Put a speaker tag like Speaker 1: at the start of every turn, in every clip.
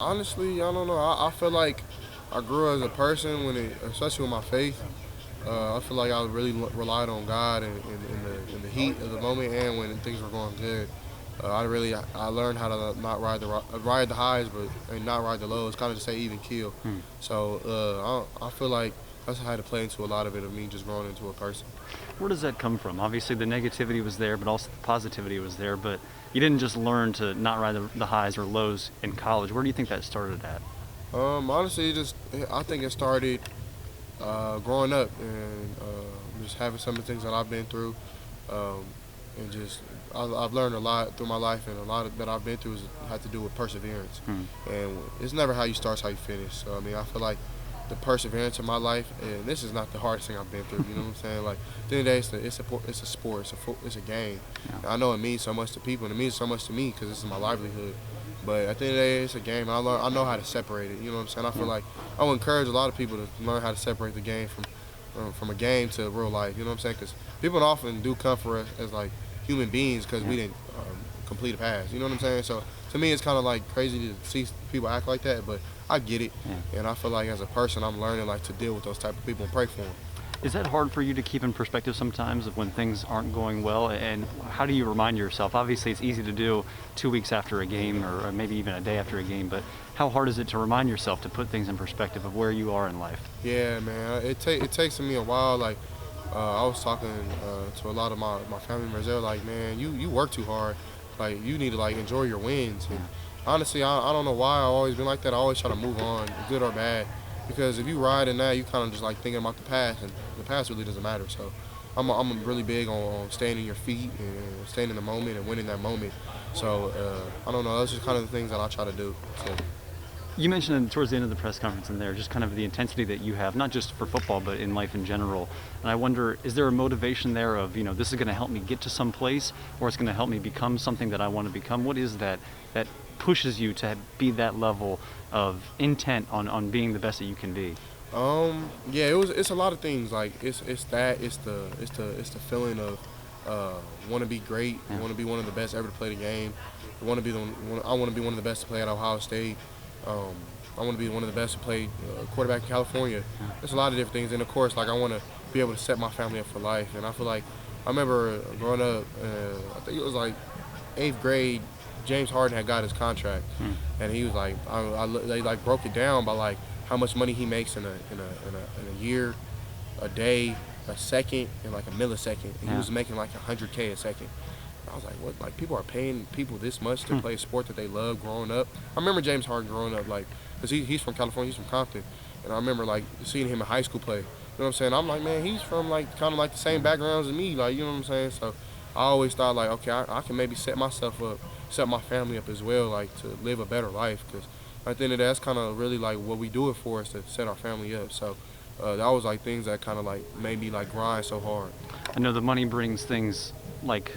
Speaker 1: Honestly, I don't know. I feel like I grew as a person especially with my faith. I feel like I really relied on God in the heat of the moment and when things were going good. I learned how to not ride the highs, but and not ride the lows. Kind of to say even keel.
Speaker 2: Hmm.
Speaker 1: So I feel like that's how I had to play into a lot of it of me just growing into a person.
Speaker 2: Where does that come from? Obviously, the negativity was there, but also the positivity was there. But you didn't just learn to not ride the highs or lows in college. Where do you think that started at?
Speaker 1: Honestly, I think it started growing up and just having some of the things that I've been through, um, and I've learned a lot through my life, and a lot that I've been through had to do with perseverance.
Speaker 2: Hmm.
Speaker 1: And it's never how you start, it's how you finish. So I mean, I feel like the perseverance of my life, and this is not the hardest thing I've been through. You know what I'm saying? Like at the end of the day, it's a sport, it's a game.
Speaker 2: Yeah.
Speaker 1: And I know it means so much to people, and it means so much to me because this is my livelihood. But at the end of the day, it's a game. And I know how to separate it. You know what I'm saying? I feel
Speaker 2: Yeah.
Speaker 1: like I would encourage a lot of people to learn how to separate the game from a game to real life. You know what I'm saying? Because people often do come for us as like human beings because
Speaker 2: Yeah.
Speaker 1: we didn't complete a pass. You know what I'm saying? So to me, it's kind of like crazy to see people act like that, but I get it,
Speaker 2: Yeah.
Speaker 1: and I feel like as a person, I'm learning like to deal with those type of people and pray for them.
Speaker 2: Is that hard for you to keep in perspective sometimes of when things aren't going well? And how do you remind yourself? Obviously, it's easy to do 2 weeks after a game or maybe even a day after a game, but how hard is it to remind yourself to put things in perspective of where you are in life?
Speaker 1: Yeah, man, it takes me a while. Like I was talking to a lot of my family members. They're like, man, you work too hard. Like you need to like enjoy your wins. And
Speaker 2: Yeah.
Speaker 1: honestly, I don't know why I've always been like that. I always try to move on, good or bad, because if you ride in that, you kind of just like thinking about the past, and the past really doesn't matter. So I'm really big on staying in your feet and staying in the moment and winning that moment. So I don't know. Those are kind of the things that I try to do. So.
Speaker 2: You mentioned towards the end of the press conference in there just kind of the intensity that you have, not just for football, but in life in general. And I wonder, is there a motivation there of, this is going to help me get to some place or it's going to help me become something that I want to become? What is that pushes you to be that level of intent on being the best that you can be?
Speaker 1: Yeah, it's a lot of things. Like it's the feeling of want to be great,
Speaker 2: Yeah.
Speaker 1: want to be one of the best ever to play the game. I want to be one of the best to play at Ohio State. Um, I want to be one of the best to play quarterback in California.
Speaker 2: Yeah.
Speaker 1: There's a lot of different things, and of course, like I want to be able to set my family up for life. And I feel like I remember growing up. I think it was like eighth grade. James Harden had got his contract,
Speaker 2: Hmm.
Speaker 1: and he was like, they like broke it down by like how much money he makes in a year, a day, a second, and like a millisecond. And he
Speaker 2: Yeah.
Speaker 1: was making like 100K a second. I was like, what? Like people are paying people this much to play a sport that they love growing up. I remember James Harden growing up, like, cause he's from California, he's from Compton, and I remember like seeing him in high school play. You know what I'm saying? I'm like, man, he's from like kind of like the same backgrounds as me, like you know what I'm saying? So I always thought like, okay, I can maybe set myself up, set my family up as well, like to live a better life, cause at the end of the day, that's kind of really like what we do it for, is to set our family up. So that was like things that kind of like made me like grind so hard.
Speaker 2: I know the money brings things like,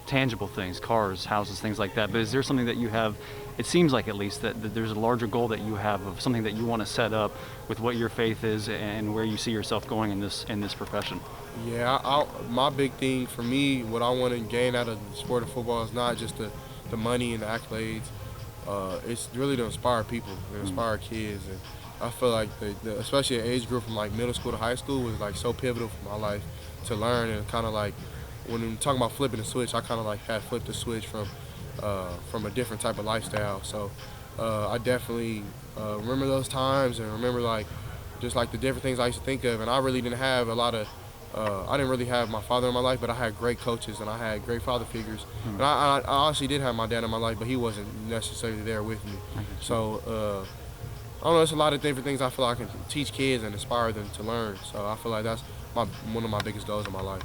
Speaker 2: tangible things, cars, houses, things like that. But is there something that you have, it seems like at least, that there's a larger goal that you have of something that you want to set up with what your faith is and where you see yourself going in this profession?
Speaker 1: Yeah, my big thing for me, what I want to gain out of the sport of football is not just the money and the accolades. It's really to inspire people, to inspire kids, and I feel like especially the age group from like middle school to high school was like so pivotal for my life to learn, and kind of like when I'm talking about flipping the switch, I kind of like had flipped the switch from a different type of lifestyle. So I definitely remember those times and remember like just like the different things I used to think of, and I really didn't have a lot of. I didn't really have my father in my life, but I had great coaches and I had great father figures. And I honestly did have my dad in my life, but he wasn't necessarily there with me. So I don't know. It's a lot of different things I feel like I can teach kids and inspire them to learn. So I feel like that's one of my biggest goals in my life.